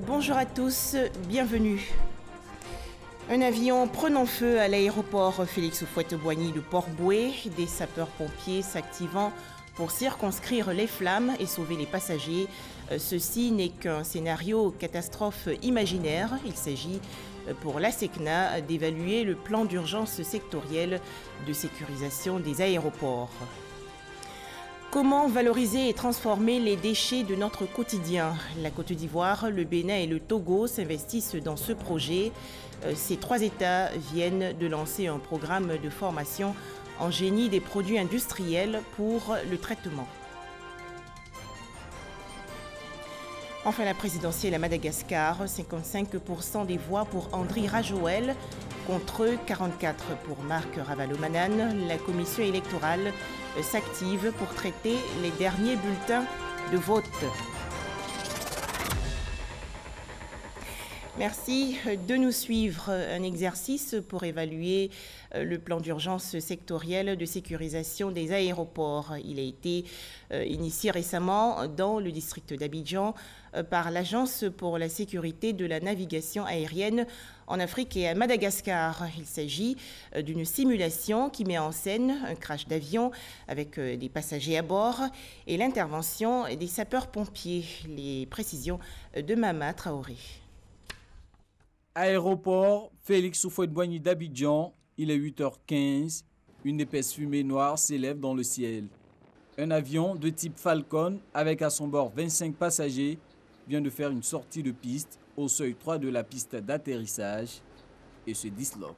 Bonjour à tous, bienvenue. Un avion prenant feu à l'aéroport Félix Houphouët-Boigny de Port-Bouët, des sapeurs-pompiers s'activant pour circonscrire les flammes et sauver les passagers. Ceci n'est qu'un scénario catastrophe imaginaire. Il s'agit pour l'ASECNA d'évaluer le plan d'urgence sectoriel de sécurisation des aéroports. Comment valoriser et transformer les déchets de notre quotidien? La Côte d'Ivoire, le Bénin et le Togo s'investissent dans ce projet. Ces trois États viennent de lancer un programme de formation en génie des produits industriels pour le traitement. Enfin, la présidentielle à Madagascar, 55% des voix pour Andry Rajoelina contre 44 pour Marc Ravalomanane. La commission électorale s'active pour traiter les derniers bulletins de vote. Merci de nous suivre. Un exercice pour évaluer le plan d'urgence sectoriel de sécurisation des aéroports. Il a été initié récemment dans le district d'Abidjan par l'Agence pour la sécurité de la navigation aérienne en Afrique et à Madagascar. Il s'agit d'une simulation qui met en scène un crash d'avion avec des passagers à bord et l'intervention des sapeurs-pompiers. Les précisions de Mama Traoré. Aéroport Félix Houphouët-Boigny d'Abidjan, il est 8h15. Une épaisse fumée noire s'élève dans le ciel. Un avion de type Falcon avec à son bord 25 passagers vient de faire une sortie de piste au seuil 3 de la piste d'atterrissage et se disloque.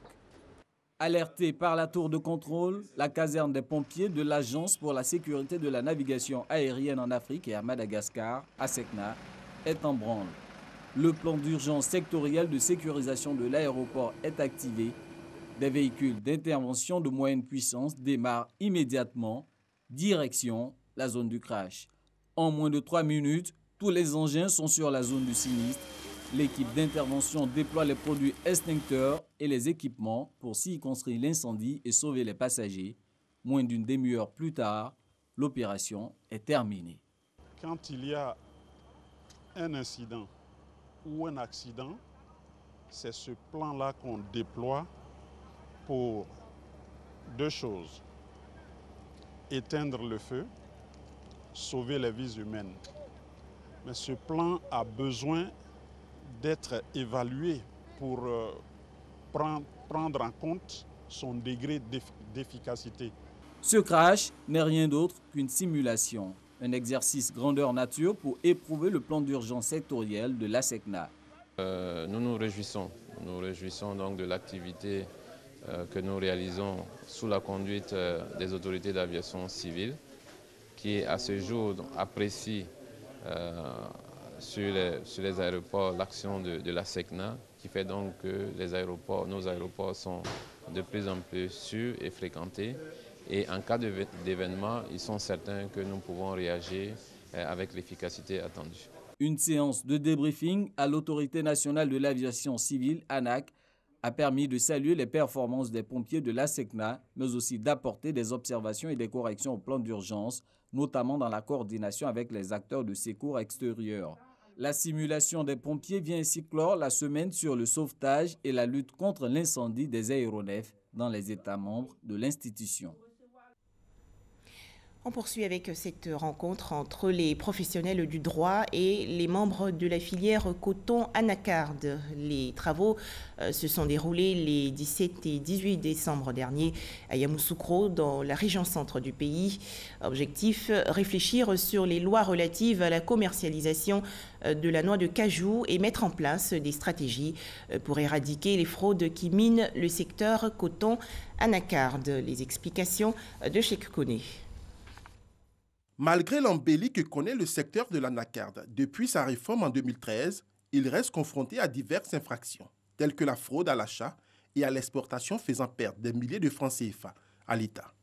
Alerté par la tour de contrôle, la caserne des pompiers de l'Agence pour la sécurité de la navigation aérienne en Afrique et à Madagascar, ASECNA, est en branle. Le plan d'urgence sectoriel de sécurisation de l'aéroport est activé. Des véhicules d'intervention de moyenne puissance démarrent immédiatement, direction la zone du crash. En moins de 3 minutes, tous les engins sont sur la zone du sinistre. L'équipe d'intervention déploie les produits extincteurs et les équipements pour circonscrire l'incendie et sauver les passagers. Moins d'une demi-heure plus tard, l'opération est terminée. Quand il y a un incident ou un accident, c'est ce plan-là qu'on déploie pour deux choses: éteindre le feu, sauver les vies humaines. Mais ce plan a besoin d'être évalué pour prendre en compte son degré d'efficacité. Ce crash n'est rien d'autre qu'une simulation. Un exercice grandeur nature pour éprouver le plan d'urgence sectoriel de l'ASECNA. Nous nous réjouissons donc de l'activité que nous réalisons sous la conduite des autorités d'aviation civile qui, à ce jour, apprécient sur les aéroports l'action de l'ASECNA, qui fait donc que nos aéroports sont de plus en plus sûrs et fréquentés. Et en cas d'événement, ils sont certains que nous pouvons réagir avec l'efficacité attendue. Une séance de débriefing à l'Autorité nationale de l'aviation civile, ANAC, a permis de saluer les performances des pompiers de l'ASECNA, mais aussi d'apporter des observations et des corrections au plan d'urgence, notamment dans la coordination avec les acteurs de secours extérieurs. La simulation des pompiers vient ainsi clore la semaine sur le sauvetage et la lutte contre l'incendie des aéronefs dans les États membres de l'institution. On poursuit avec cette rencontre entre les professionnels du droit et les membres de la filière coton anacarde. Les travaux se sont déroulés les 17 et 18 décembre dernier à Yamoussoukro, dans la région centre du pays. Objectif, réfléchir sur les lois relatives à la commercialisation de la noix de cajou et mettre en place des stratégies pour éradiquer les fraudes qui minent le secteur coton anacarde. Les explications de Cheikh Koné. Malgré l'embellie que connaît le secteur de l'anacarde depuis sa réforme en 2013, il reste confronté à diverses infractions, telles que la fraude à l'achat et à l'exportation faisant perdre des milliers de francs CFA à l'État.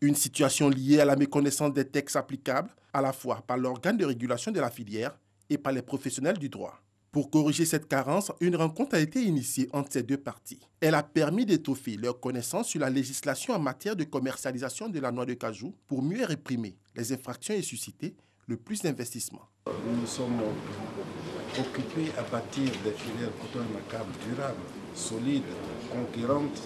Une situation liée à la méconnaissance des textes applicables, à la fois par l'organe de régulation de la filière et par les professionnels du droit. Pour corriger cette carence, une rencontre a été initiée entre ces deux parties. Elle a permis d'étoffer leurs connaissances sur la législation en matière de commercialisation de la noix de cajou pour mieux réprimer les infractions et susciter le plus d'investissements. Nous sommes occupé à bâtir des filières coton et macabre durables, solides, concurrentes,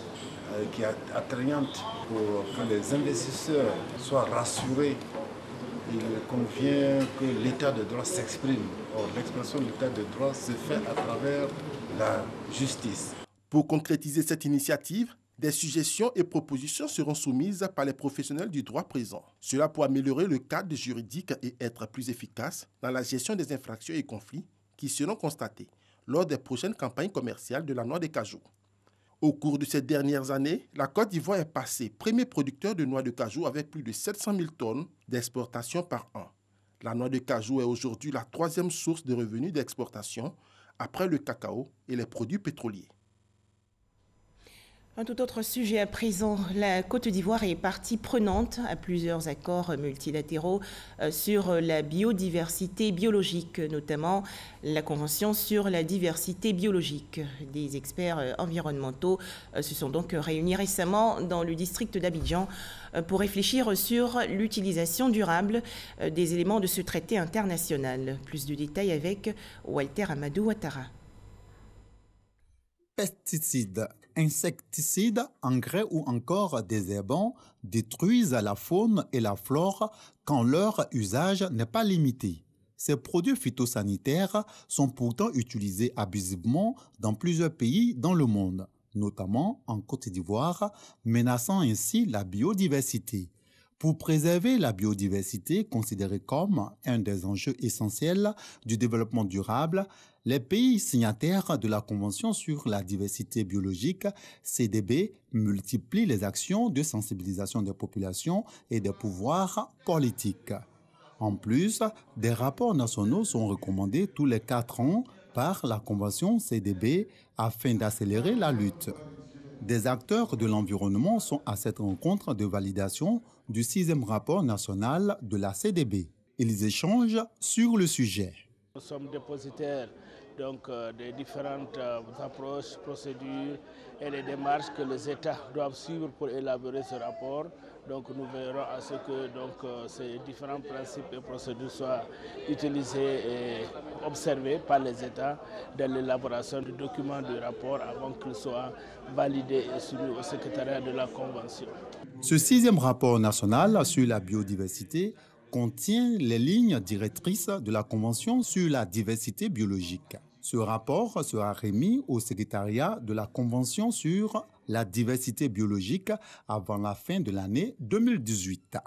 qui est attrayante pour que les investisseurs soient rassurés. Il convient que l'état de droit s'exprime. Or, l'expression de l'état de droit se fait à travers la justice. Pour concrétiser cette initiative, des suggestions et propositions seront soumises par les professionnels du droit présents. Cela pour améliorer le cadre juridique et être plus efficace dans la gestion des infractions et conflits qui seront constatés lors des prochaines campagnes commerciales de la noix de cajou. Au cours de ces dernières années, la Côte d'Ivoire est passée premier producteur de noix de cajou avec plus de 700 000 tonnes d'exportation par an. La noix de cajou est aujourd'hui la troisième source de revenus d'exportation après le cacao et les produits pétroliers. Un tout autre sujet à présent, la Côte d'Ivoire est partie prenante à plusieurs accords multilatéraux sur la biodiversité biologique, notamment la Convention sur la diversité biologique. Des experts environnementaux se sont donc réunis récemment dans le district d'Abidjan pour réfléchir sur l'utilisation durable des éléments de ce traité international. Plus de détails avec Walter Amadou Ouattara. Pesticides, insecticides, engrais ou encore désherbants détruisent la faune et la flore quand leur usage n'est pas limité. Ces produits phytosanitaires sont pourtant utilisés abusivement dans plusieurs pays dans le monde, notamment en Côte d'Ivoire, menaçant ainsi la biodiversité. Pour préserver la biodiversité, considérée comme un des enjeux essentiels du développement durable, les pays signataires de la Convention sur la diversité biologique, CDB, multiplient les actions de sensibilisation des populations et des pouvoirs politiques. En plus, des rapports nationaux sont recommandés tous les 4 ans par la Convention CDB afin d'accélérer la lutte. Des acteurs de l'environnement sont à cette rencontre de validation du 6e rapport national de la CDB. Ils échangent sur le sujet. Nous sommes dépositaires des différentes approches, procédures et les démarches que les États doivent suivre pour élaborer ce rapport. Donc nous verrons à ce que ces différents principes et procédures soient utilisés et observés par les États dans l'élaboration du document du rapport avant qu'il soit validé et soumis au secrétariat de la Convention. Ce 6e rapport national sur la biodiversité contient les lignes directrices de la Convention sur la diversité biologique. Ce rapport sera remis au secrétariat de la Convention sur la diversité biologique avant la fin de l'année 2018.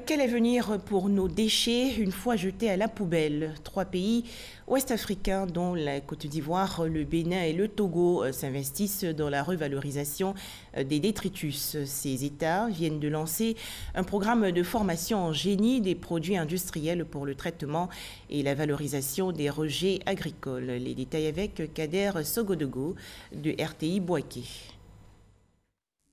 Quel avenir pour nos déchets une fois jetés à la poubelle? 3 pays ouest-africains, dont la Côte d'Ivoire, le Bénin et le Togo, s'investissent dans la revalorisation des détritus. Ces États viennent de lancer un programme de formation en génie des produits industriels pour le traitement et la valorisation des rejets agricoles. Les détails avec Kader Sogodogo de RTI Bouaké.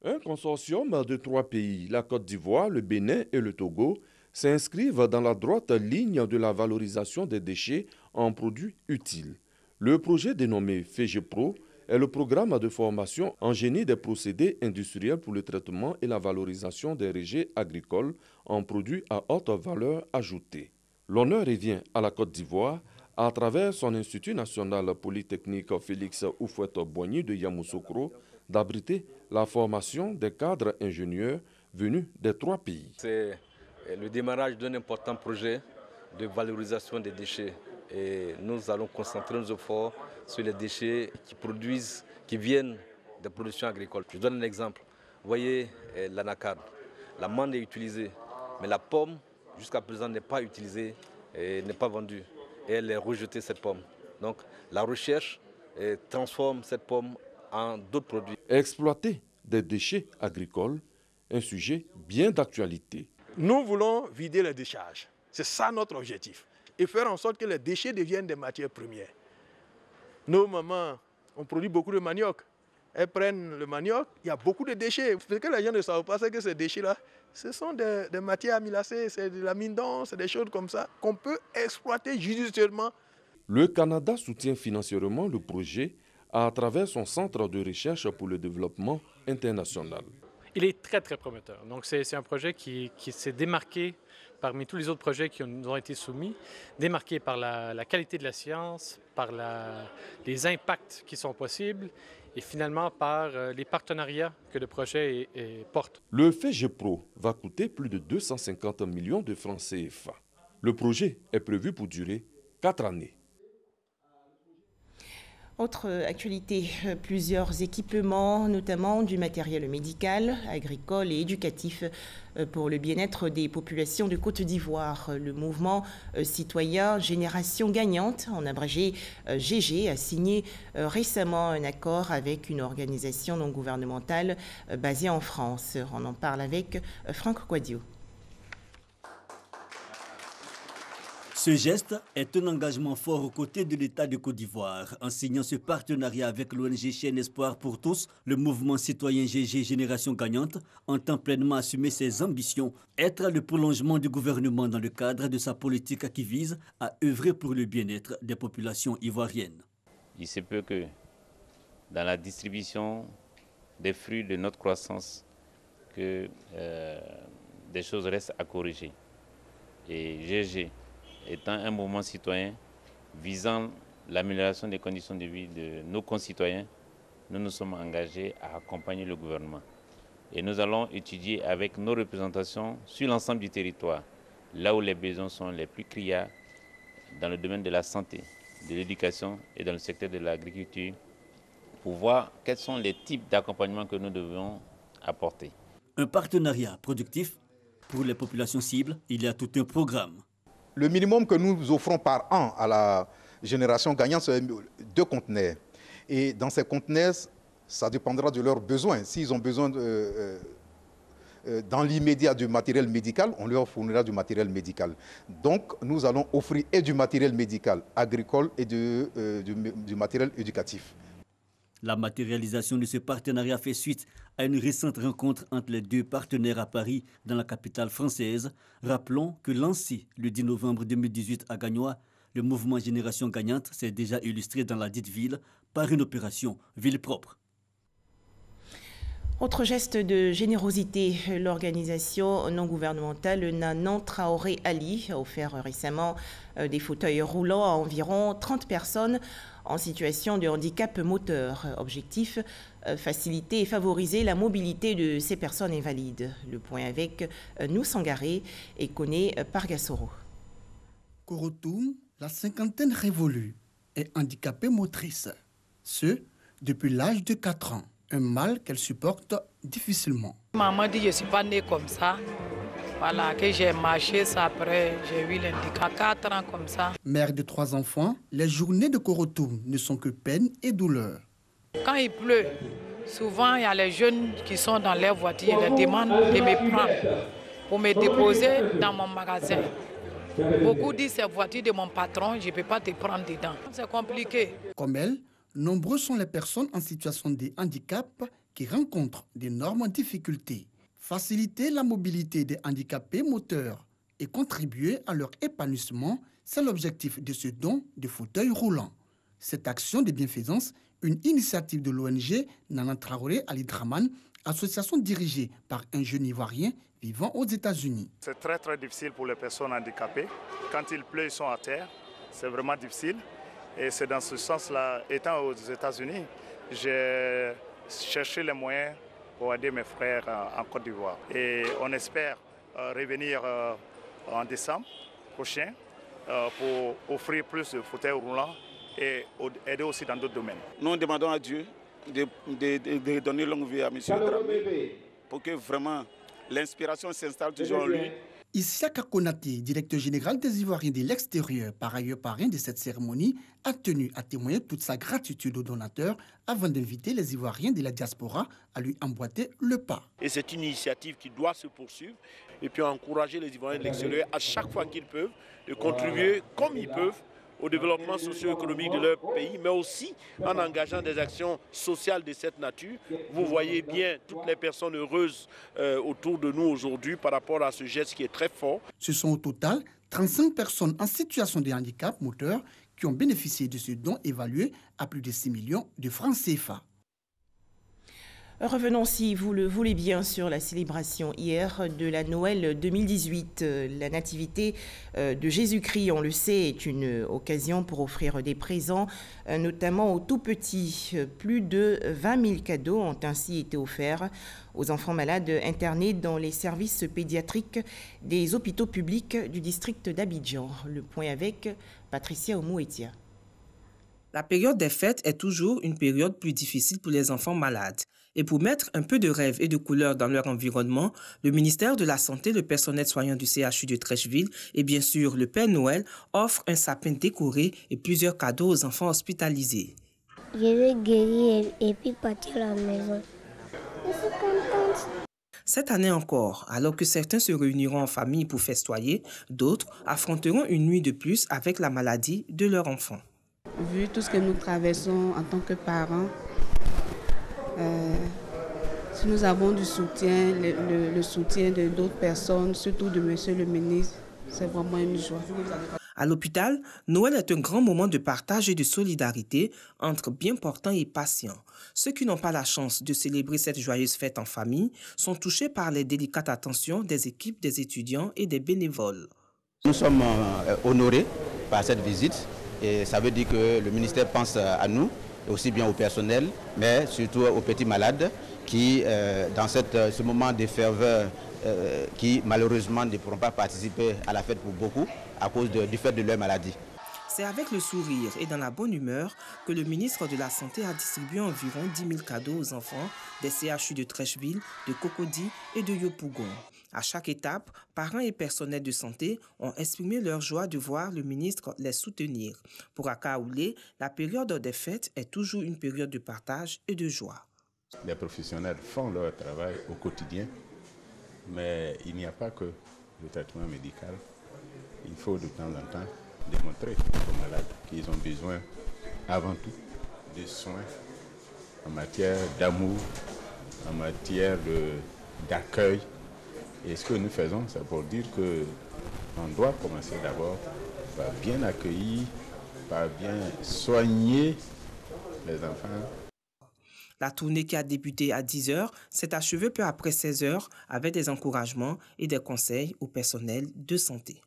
Un consortium de 3 pays, la Côte d'Ivoire, le Bénin et le Togo, s'inscrivent dans la droite ligne de la valorisation des déchets en produits utiles. Le projet dénommé FEGEPRO est le programme de formation en génie des procédés industriels pour le traitement et la valorisation des rejets agricoles en produits à haute valeur ajoutée. L'honneur revient à la Côte d'Ivoire à travers son Institut national polytechnique Félix Houphouët-Boigny de Yamoussoukro d'abriter la formation des cadres ingénieurs venus des 3 pays. C'est le démarrage d'un important projet de valorisation des déchets. Et nous allons concentrer nos efforts sur les déchets qui viennent des productions agricoles. Je donne un exemple. Vous voyez l'anacarde. La manne est utilisée, mais la pomme, jusqu'à présent, n'est pas utilisée et n'est pas vendue. Et elle est rejetée, cette pomme. Donc la recherche transforme cette pomme en d'autres produits. Exploiter des déchets agricoles, un sujet bien d'actualité. Nous voulons vider les décharges. C'est ça notre objectif. Et faire en sorte que les déchets deviennent des matières premières. Nos mamans, on produit beaucoup de manioc. Elles prennent le manioc, il y a beaucoup de déchets. Ce que les gens ne savent pas, c'est que ces déchets-là, ce sont des matières amylacées, c'est de l'amidon, c'est des choses comme ça qu'on peut exploiter judicieusement. Le Canada soutient financièrement le projet à travers son centre de recherche pour le développement international. Il est très, très prometteur. Donc, c'est un projet qui s'est démarqué parmi tous les autres projets qui nous ont été soumis, démarqué par la qualité de la science, par les impacts qui sont possibles et finalement par les partenariats que le projet porte. Le FEGEPRO va coûter plus de 250 millions de francs CFA. Le projet est prévu pour durer 4 années. Autre actualité, plusieurs équipements, notamment du matériel médical, agricole et éducatif pour le bien-être des populations de Côte d'Ivoire. Le mouvement citoyen Génération Gagnante, en abrégé GG, a signé récemment un accord avec une organisation non gouvernementale basée en France. On en parle avec Franck Quadio. Ce geste est un engagement fort aux côtés de l'État de Côte d'Ivoire. En signant ce partenariat avec l'ONG Chaîne Espoir pour tous, le mouvement citoyen GG Génération Gagnante entend pleinement assumer ses ambitions, être le prolongement du gouvernement dans le cadre de sa politique qui vise à œuvrer pour le bien-être des populations ivoiriennes. Il se peut que dans la distribution des fruits de notre croissance, que des choses restent à corriger. Et GG étant un mouvement citoyen visant l'amélioration des conditions de vie de nos concitoyens, nous nous sommes engagés à accompagner le gouvernement. Et nous allons étudier avec nos représentations sur l'ensemble du territoire, là où les besoins sont les plus criards, dans le domaine de la santé, de l'éducation et dans le secteur de l'agriculture, pour voir quels sont les types d'accompagnement que nous devons apporter. Un partenariat productif pour les populations cibles, il y a tout un programme. Le minimum que nous offrons par an à la génération gagnante, c'est 2 conteneurs. Et dans ces conteneurs, ça dépendra de leurs besoins. S'ils ont besoin dans l'immédiat du matériel médical, on leur fournira du matériel médical. Donc, nous allons offrir et du matériel médical agricole et du matériel éducatif. La matérialisation de ce partenariat fait suite à une récente rencontre entre les 2 partenaires à Paris, dans la capitale française. Rappelons que lancé le 10 novembre 2018 à Gagnoa, le mouvement Génération Gagnante s'est déjà illustré dans la dite ville par une opération Ville propre. Autre geste de générosité, l'organisation non gouvernementale Nanan Traoré Ali a offert récemment des fauteuils roulants à environ 30 personnes en situation de handicap moteur. Objectif, faciliter et favoriser la mobilité de ces personnes invalides. Le point avec nous Sangaré et Koné Pargasoro. Korotoum, la cinquantaine révolue, est handicapée motrice. Ce, depuis l'âge de 4 ans. Un mal qu'elle supporte difficilement. Maman dit que je ne suis pas née comme ça. Voilà, que j'ai marché ça après, j'ai eu l'handicap 4 ans comme ça. Mère de 3 enfants, les journées de Korotoum ne sont que peine et douleur. Quand il pleut, souvent il y a les jeunes qui sont dans leur voiture, ils les demandent de me prendre pour me déposer dans mon magasin. Beaucoup disent c'est la voiture de mon patron, je ne peux pas te prendre dedans. C'est compliqué. Comme elle, nombreux sont les personnes en situation de handicap qui rencontrent d'énormes difficultés. Faciliter la mobilité des handicapés moteurs et contribuer à leur épanouissement, c'est l'objectif de ce don de fauteuils roulants. Cette action de bienfaisance, une initiative de l'ONG Nanan Traoré Ali Draman, association dirigée par un jeune Ivoirien vivant aux États-Unis. C'est très très difficile pour les personnes handicapées. Quand il pleut, ils sont à terre. C'est vraiment difficile. Et c'est dans ce sens-là, étant aux États-Unis, j'ai cherché les moyens pour aider mes frères en Côte d'Ivoire. Et on espère revenir en décembre prochain pour offrir plus de fauteuils roulants et aider aussi dans d'autres domaines. Nous demandons à Dieu de donner longue vie à M. Dramé pour que vraiment l'inspiration s'installe toujours en lui. Issaka Konaté, directeur général des Ivoiriens de l'extérieur, par ailleurs parrain de cette cérémonie, a tenu à témoigner toute sa gratitude aux donateurs avant d'inviter les Ivoiriens de la diaspora à lui emboîter le pas. Et c'est une initiative qui doit se poursuivre et puis encourager les Ivoiriens de l'extérieur à chaque fois qu'ils peuvent de contribuer comme ils peuvent au développement socio-économique de leur pays, mais aussi en engageant des actions sociales de cette nature. Vous voyez bien toutes les personnes heureuses autour de nous aujourd'hui par rapport à ce geste qui est très fort. Ce sont au total 35 personnes en situation de handicap moteur qui ont bénéficié de ce don évalué à plus de 6 millions de francs CFA. Revenons, si vous le voulez bien, sur la célébration hier de la Noël 2018. La nativité de Jésus-Christ, on le sait, est une occasion pour offrir des présents, notamment aux tout-petits. Plus de 20 000 cadeaux ont ainsi été offerts aux enfants malades internés dans les services pédiatriques des hôpitaux publics du district d'Abidjan. Le point avec Patricia Omouetia. La période des fêtes est toujours une période plus difficile pour les enfants malades. Et pour mettre un peu de rêve et de couleur dans leur environnement, le ministère de la Santé, le personnel soignant du CHU de Trècheville et bien sûr le Père Noël offrent un sapin décoré et plusieurs cadeaux aux enfants hospitalisés. Je vais guérir et puis partir à la maison. Je suis contente. Cette année encore, alors que certains se réuniront en famille pour festoyer, d'autres affronteront une nuit de plus avec la maladie de leur enfant. Vu tout ce que nous traversons en tant que parents, si nous avons du soutien, le soutien de d'autres personnes, surtout de Monsieur le ministre, c'est vraiment une joie. À l'hôpital, Noël est un grand moment de partage et de solidarité entre bien portants et patients. Ceux qui n'ont pas la chance de célébrer cette joyeuse fête en famille sont touchés par les délicates attentions des équipes, des étudiants et des bénévoles. Nous sommes honorés par cette visite et ça veut dire que le ministère pense à nous, aussi bien au personnel, mais surtout aux petits malades qui, dans ce moment de ferveur, qui malheureusement ne pourront pas participer à la fête pour beaucoup à cause du fait de leur maladie. C'est avec le sourire et dans la bonne humeur que le ministre de la Santé a distribué environ 10 000 cadeaux aux enfants des CHU de Trècheville, de Cocody et de Yopougon. À chaque étape, parents et personnels de santé ont exprimé leur joie de voir le ministre les soutenir. Pour Akaoulé, la période des fêtes est toujours une période de partage et de joie. Les professionnels font leur travail au quotidien, mais il n'y a pas que le traitement médical. Il faut de temps en temps démontrer aux malades qu'ils ont besoin avant tout de soins en matière d'amour, en matière d'accueil. Et ce que nous faisons, c'est pour dire qu'on doit commencer d'abord par bien accueillir, par bien soigner les enfants. La tournée qui a débuté à 10h s'est achevée peu après 16h avec des encouragements et des conseils au personnel de santé.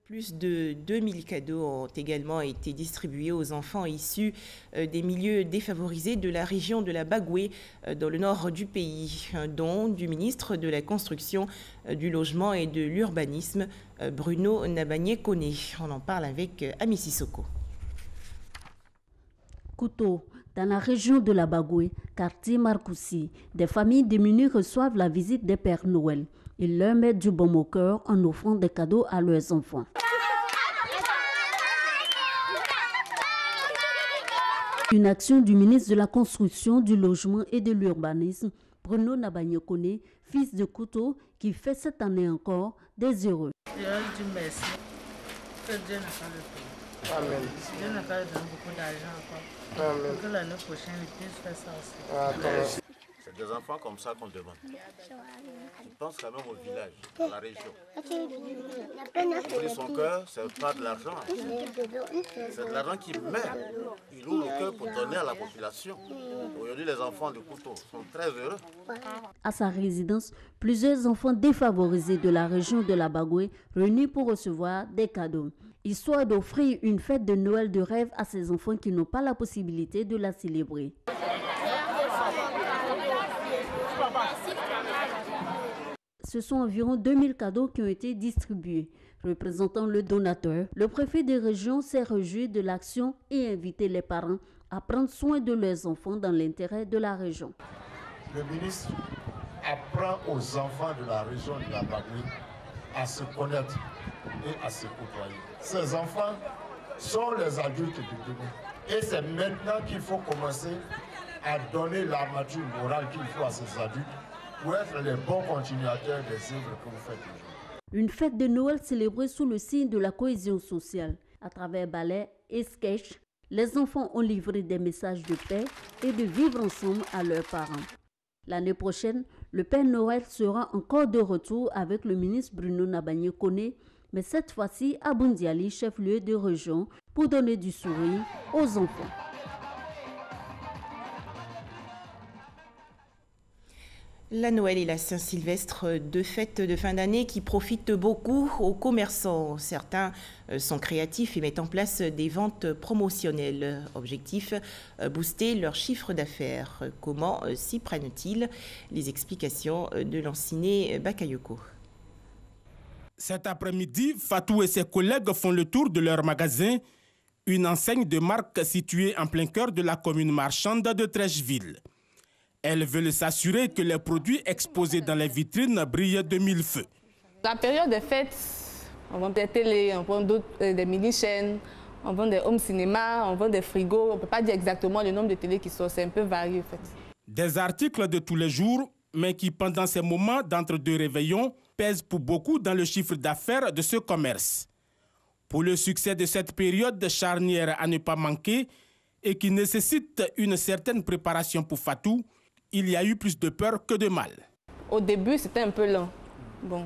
Plus de 2000 cadeaux ont également été distribués aux enfants issus des milieux défavorisés de la région de la Bagoué, dans le nord du pays, dont du ministre de la Construction, du Logement et de l'Urbanisme, Bruno Nabagné-Koné. On en parle avec Ami Sissoko. Kouto, dans la région de la Bagoué, quartier Marcoussi, des familles démunies reçoivent la visite des Pères Noël. Ils leur mettent du baume au cœur en offrant des cadeaux à leurs enfants. Une action du ministre de la Construction, du Logement et de l'Urbanisme, Bruno Nabagné-Koné, fils de Kouto, qui fait cette année encore des heureux. Je leur dis merci. Que Dieu n'a pas le temps. Amen. Dieu n'a pas donné beaucoup d'argent encore. Amen. Pour que l'année prochaine, ils puissent faire ça aussi. C'est des enfants comme ça qu'on demande. Tu penses quand même au village, à la région. Ouvrir son cœur, c'est pas de l'argent. C'est de l'argent qui met. Il ouvre le cœur pour donner à la population. Aujourd'hui, les enfants de Kouto sont très heureux. À sa résidence, plusieurs enfants défavorisés de la région de la Bagoué réunis pour recevoir des cadeaux. Histoire d'offrir une fête de Noël de rêve à ces enfants qui n'ont pas la possibilité de la célébrer. Ce sont environ 2000 cadeaux qui ont été distribués. Représentant le donateur, le préfet de région s'est réjoui de l'action et invité les parents à prendre soin de leurs enfants dans l'intérêt de la région. Le ministre apprend aux enfants de la région de la Bagoué à se connaître et à se côtoyer. Ces enfants sont les adultes de demain. Et c'est maintenant qu'il faut commencer à donner l'armature morale qu'il faut à ces adultes pour être les bons continuateurs des œuvres que vous faites aujourd'hui. Une fête de Noël célébrée sous le signe de la cohésion sociale. À travers ballets et sketchs, les enfants ont livré des messages de paix et de vivre ensemble à leurs parents. L'année prochaine, le Père Noël sera encore de retour avec le ministre Bruno Nabagné-Koné, mais cette fois-ci à Boundiali, chef-lieu de région, pour donner du sourire aux enfants. La Noël et la Saint-Sylvestre, deux fêtes de fin d'année qui profitent beaucoup aux commerçants. Certains sont créatifs et mettent en place des ventes promotionnelles. Objectif, booster leur chiffre d'affaires. Comment s'y prennent-ils? Les explications de Lanciné Bakayoko. Cet après-midi, Fatou et ses collègues font le tour de leur magasin, une enseigne de marque située en plein cœur de la commune marchande de Trècheville. Elles veulent s'assurer que les produits exposés dans les vitrines brillent de mille feux. La période des fêtes, on vend des télés, on vend des mini-chaînes, on vend des home cinéma, on vend des frigos. On ne peut pas dire exactement le nombre de télés qui sont, c'est un peu varié en fait. Des articles de tous les jours, mais qui pendant ces moments d'entre-deux réveillons pèsent pour beaucoup dans le chiffre d'affaires de ce commerce. Pour le succès de cette période charnière à ne pas manquer et qui nécessite une certaine préparation pour Fatou, il y a eu plus de peur que de mal. Au début, c'était un peu lent. Bon,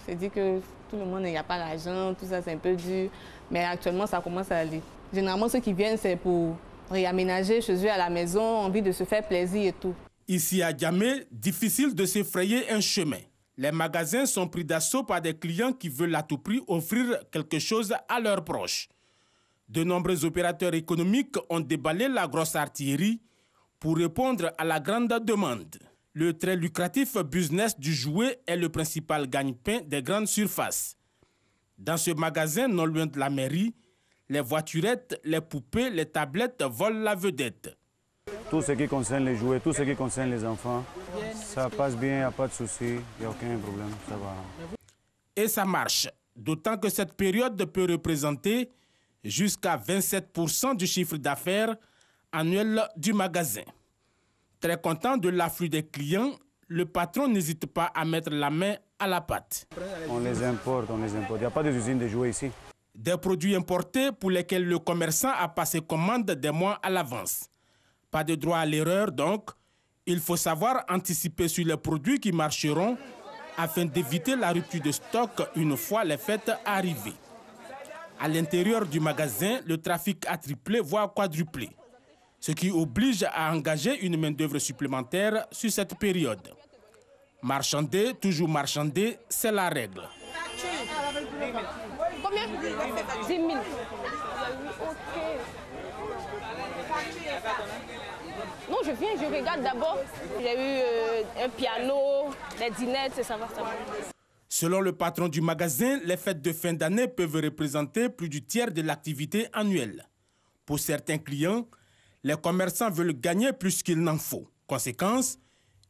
c'est dit que tout le monde n'y a pas l'argent, tout ça c'est un peu dur. Mais actuellement, ça commence à aller. Généralement, ceux qui viennent, c'est pour réaménager chez eux à la maison, envie de se faire plaisir et tout. Ici à Djamé, difficile de s'effrayer un chemin. Les magasins sont pris d'assaut par des clients qui veulent à tout prix offrir quelque chose à leurs proches. De nombreux opérateurs économiques ont déballé la grosse artillerie pour répondre à la grande demande. Le très lucratif business du jouet est le principal gagne-pain des grandes surfaces. Dans ce magasin, non loin de la mairie, les voiturettes, les poupées, les tablettes volent la vedette. Tout ce qui concerne les jouets, tout ce qui concerne les enfants, ça passe bien, il n'y a pas de souci, il n'y a aucun problème, ça va. Et ça marche, d'autant que cette période peut représenter jusqu'à 27% du chiffre d'affaires annuel du magasin. Très content de l'afflux des clients, le patron n'hésite pas à mettre la main à la pâte. On les importe, Il n'y a pas d'usine de jouets ici. Des produits importés pour lesquels le commerçant a passé commande des mois à l'avance. Pas de droit à l'erreur donc. Il faut savoir anticiper sur les produits qui marcheront afin d'éviter la rupture de stock une fois les fêtes arrivées. À l'intérieur du magasin, le trafic a triplé, voire quadruplé, ce qui oblige à engager une main-d'œuvre supplémentaire sur cette période. Marchander, toujours marchander, c'est la règle. Combien? 10 000. Non, je viens, je regarde d'abord. J'ai eu un piano, des dinettes, ça va. Selon le patron du magasin, les fêtes de fin d'année peuvent représenter plus du tiers de l'activité annuelle. Pour certains clients, les commerçants veulent gagner plus qu'il n'en faut. Conséquence,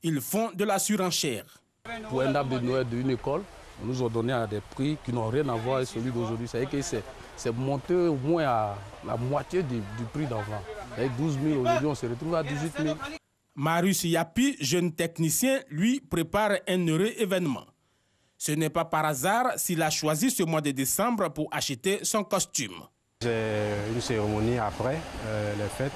ils font de la surenchère. Pour un arbre de Noël d'une école, on nous a donné à des prix qui n'ont rien à voir avec celui d'aujourd'hui. C'est-à-dire que c'est monté au moins à la moitié du prix d'avant. Avec 12 000, aujourd'hui on se retrouve à 18 000. Marius Yapi, jeune technicien, lui prépare un heureux événement. Ce n'est pas par hasard s'il a choisi ce mois de décembre pour acheter son costume. J'ai une cérémonie après les fêtes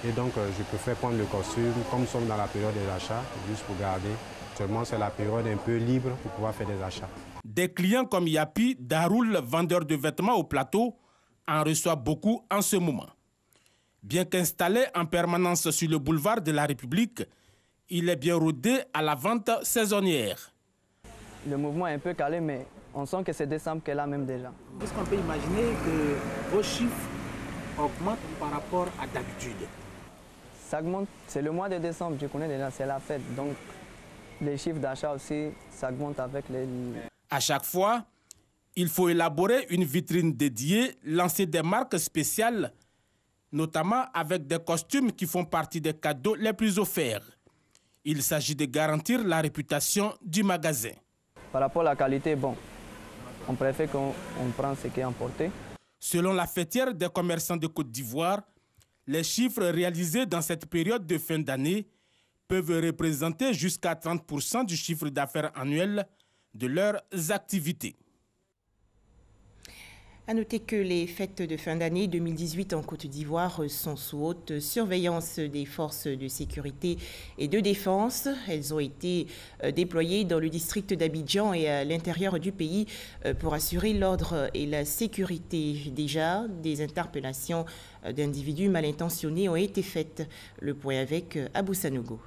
et donc je préfère prendre le costume comme nous sommes dans la période des achats, juste pour garder. Seulement c'est la période un peu libre pour pouvoir faire des achats. Des clients comme Yapi, Daroul, vendeur de vêtements au plateau, en reçoit beaucoup en ce moment. Bien qu'installé en permanence sur le boulevard de la République, il est bien rodé à la vente saisonnière. Le mouvement est un peu calé, mais on sent que c'est décembre qu'elle a même déjà. Est-ce qu'on peut imaginer que vos chiffres augmentent par rapport à d'habitude? Ça augmente, c'est le mois de décembre, je connais déjà, c'est la fête. Donc les chiffres d'achat aussi, ça augmente avec les... À chaque fois, il faut élaborer une vitrine dédiée, lancer des marques spéciales, notamment avec des costumes qui font partie des cadeaux les plus offerts. Il s'agit de garantir la réputation du magasin. Par rapport à la qualité, bon, on préfère qu'on prenne ce qui est importé. Selon la fêtière des commerçants de Côte d'Ivoire, les chiffres réalisés dans cette période de fin d'année peuvent représenter jusqu'à 30% du chiffre d'affaires annuel de leurs activités. À noter que les fêtes de fin d'année 2018 en Côte d'Ivoire sont sous haute surveillance des forces de sécurité et de défense. Elles ont été déployées dans le district d'Abidjan et à l'intérieur du pays pour assurer l'ordre et la sécurité. Déjà, des interpellations d'individus mal intentionnés ont été faites. Le point avec Abou Sanogo.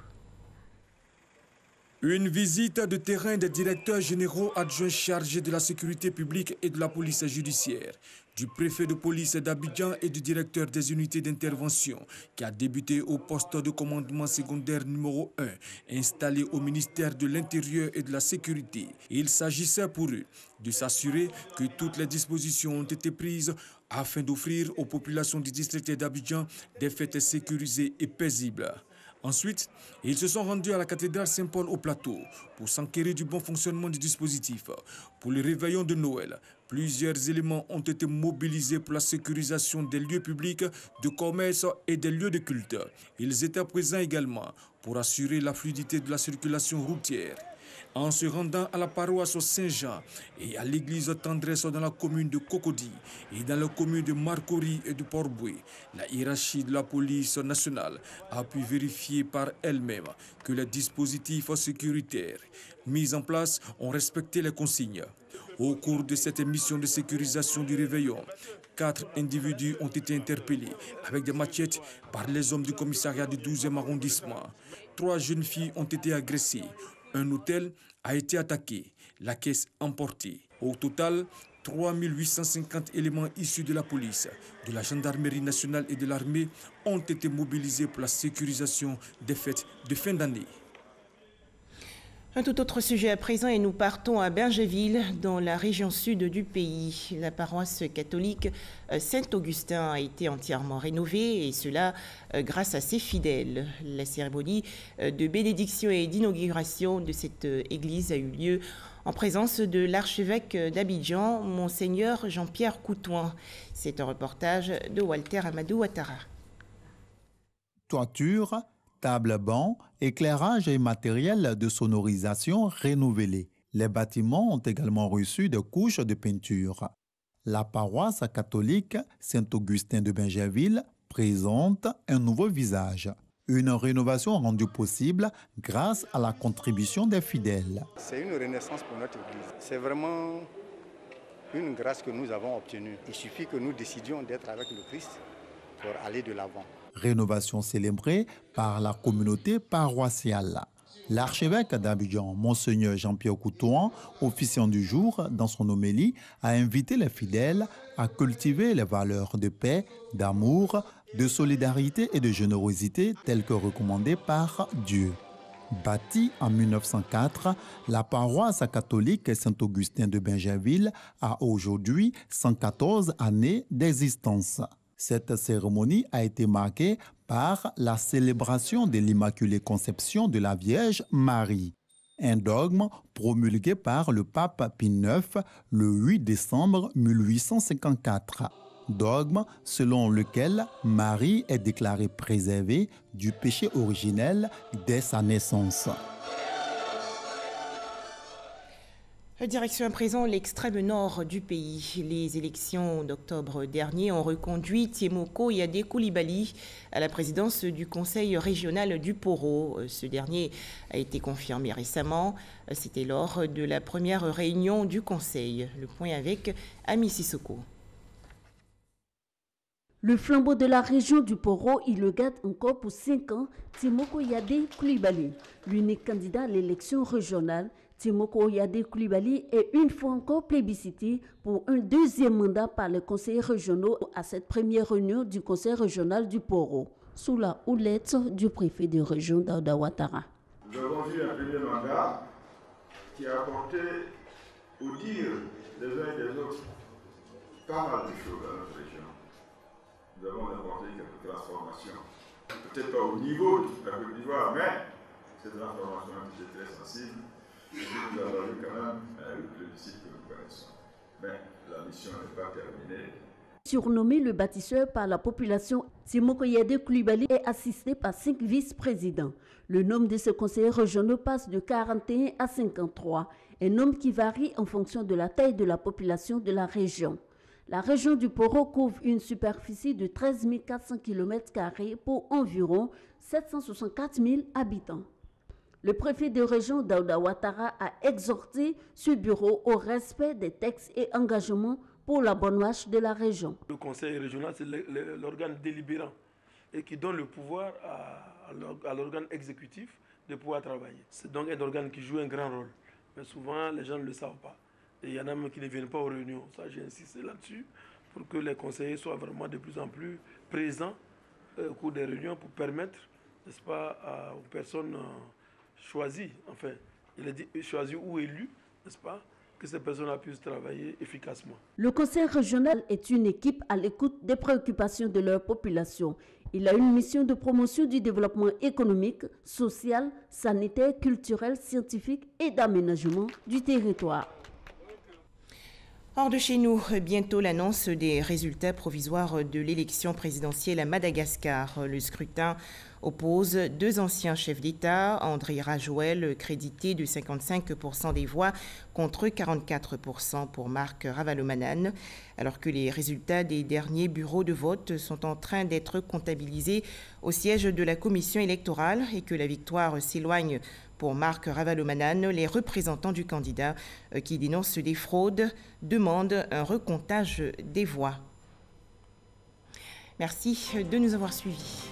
Une visite de terrain des directeurs généraux adjoints chargés de la sécurité publique et de la police judiciaire, du préfet de police d'Abidjan et du directeur des unités d'intervention qui a débuté au poste de commandement secondaire numéro 1 installé au ministère de l'Intérieur et de la Sécurité. Il s'agissait pour eux de s'assurer que toutes les dispositions ont été prises afin d'offrir aux populations du district d'Abidjan des fêtes sécurisées et paisibles. Ensuite, ils se sont rendus à la cathédrale Saint-Paul au Plateau pour s'enquérir du bon fonctionnement du dispositif. Pour le réveillon de Noël, plusieurs éléments ont été mobilisés pour la sécurisation des lieux publics, de commerce et des lieux de culte. Ils étaient présents également pour assurer la fluidité de la circulation routière. En se rendant à la paroisse Saint-Jean et à l'église Tendresse dans la commune de Cocody et dans la commune de Marcory et de Port-Boué, la hiérarchie de la police nationale a pu vérifier par elle-même que les dispositifs sécuritaires mis en place ont respecté les consignes. Au cours de cette mission de sécurisation du réveillon, 4 individus ont été interpellés avec des machettes par les hommes du commissariat du 12e arrondissement. 3 jeunes filles ont été agressées. Un hôtel a été attaqué, la caisse emportée. Au total, 3850 éléments issus de la police, de la gendarmerie nationale et de l'armée ont été mobilisés pour la sécurisation des fêtes de fin d'année. Un tout autre sujet à présent et nous partons à Bergeville, dans la région sud du pays. La paroisse catholique Saint-Augustin a été entièrement rénovée et cela grâce à ses fidèles. La cérémonie de bénédiction et d'inauguration de cette église a eu lieu en présence de l'archevêque d'Abidjan, Monseigneur Jean-Pierre Coutouin. C'est un reportage de Walter Amadou Ouattara. Toiture, table-banc, éclairage et matériel de sonorisation renouvelés. Les bâtiments ont également reçu des couches de peinture. La paroisse catholique Saint-Augustin de Bergeville présente un nouveau visage. Une rénovation rendue possible grâce à la contribution des fidèles. C'est une renaissance pour notre Église. C'est vraiment une grâce que nous avons obtenue. Il suffit que nous décidions d'être avec le Christ pour aller de l'avant. Rénovation célébrée par la communauté paroissiale. L'archevêque d'Abidjan, Monseigneur Jean-Pierre Coutouin, officiant du jour dans son homélie, a invité les fidèles à cultiver les valeurs de paix, d'amour, de solidarité et de générosité telles que recommandées par Dieu. Bâtie en 1904, la paroisse catholique Saint-Augustin de Bergeville a aujourd'hui 114 années d'existence. Cette cérémonie a été marquée par la célébration de l'Immaculée Conception de la Vierge Marie, un dogme promulgué par le pape Pie IX le 8 décembre 1854. Dogme selon lequel Marie est déclarée préservée du péché originel dès sa naissance. Direction à présent l'extrême nord du pays. Les élections d'octobre dernier ont reconduit Tiemoko Yadé Coulibaly à la présidence du Conseil régional du Poro. Ce dernier a été confirmé récemment. C'était lors de la première réunion du Conseil. Le point avec Ami Sissoko. Le flambeau de la région du Poro, il le garde encore pour 5 ans, Tiemoko Yadé Coulibaly, l'unique candidat à l'élection régionale. Tiemoko Yadé Coulibaly est une fois encore plébiscité pour un deuxième mandat par les conseillers régionaux à cette première réunion du conseil régional du Poro, sous la houlette du préfet de région Daouda Ouattara. Nous avons eu un premier mandat qui a apporté au dire des uns et des autres pas mal de choses dans notre région. Nous avons apporté quelques transformations, peut-être pas au niveau de la Côte d'Ivoire, mais ces transformations étaient très sensibles. Nous avons eu quand même le plébiscite que nous connaissons. Mais la mission n'est pas terminée. Surnommé le bâtisseur par la population, Tiemoko Yadé Coulibaly est assisté par 5 vice-présidents. Le nombre de ses conseillers régionaux passe de 41 à 53, un nombre qui varie en fonction de la taille de la population de la région. La région du Poro couvre une superficie de 13 400 km² pour environ 764 000 habitants. Le préfet de région Daouda Ouattara a exhorté ce bureau au respect des textes et engagements pour la bonne marche de la région. Le conseil régional, c'est l'organe délibérant et qui donne le pouvoir à l'organe exécutif de pouvoir travailler. C'est donc un organe qui joue un grand rôle. Mais souvent, les gens ne le savent pas. Et il y en a même qui ne viennent pas aux réunions. Ça, j'ai insisté là-dessus pour que les conseillers soient vraiment de plus en plus présents au cours des réunions pour permettre, n'est-ce pas, aux personnes choisies, enfin, il est dit choisies ou élues, n'est-ce pas, que ces personnes puissent travailler efficacement. Le conseil régional est une équipe à l'écoute des préoccupations de leur population. Il a une mission de promotion du développement économique, social, sanitaire, culturel, scientifique et d'aménagement du territoire. Hors de chez nous, bientôt l'annonce des résultats provisoires de l'élection présidentielle à Madagascar. Le scrutin oppose deux anciens chefs d'État, Andry Rajoelina, crédité de 55% des voix contre 44% pour Marc Ravalomanana, alors que les résultats des derniers bureaux de vote sont en train d'être comptabilisés au siège de la commission électorale et que la victoire s'éloigne pour Marc Ravalomanana. Les représentants du candidat qui dénoncent des fraudes demandent un recomptage des voix. Merci de nous avoir suivis.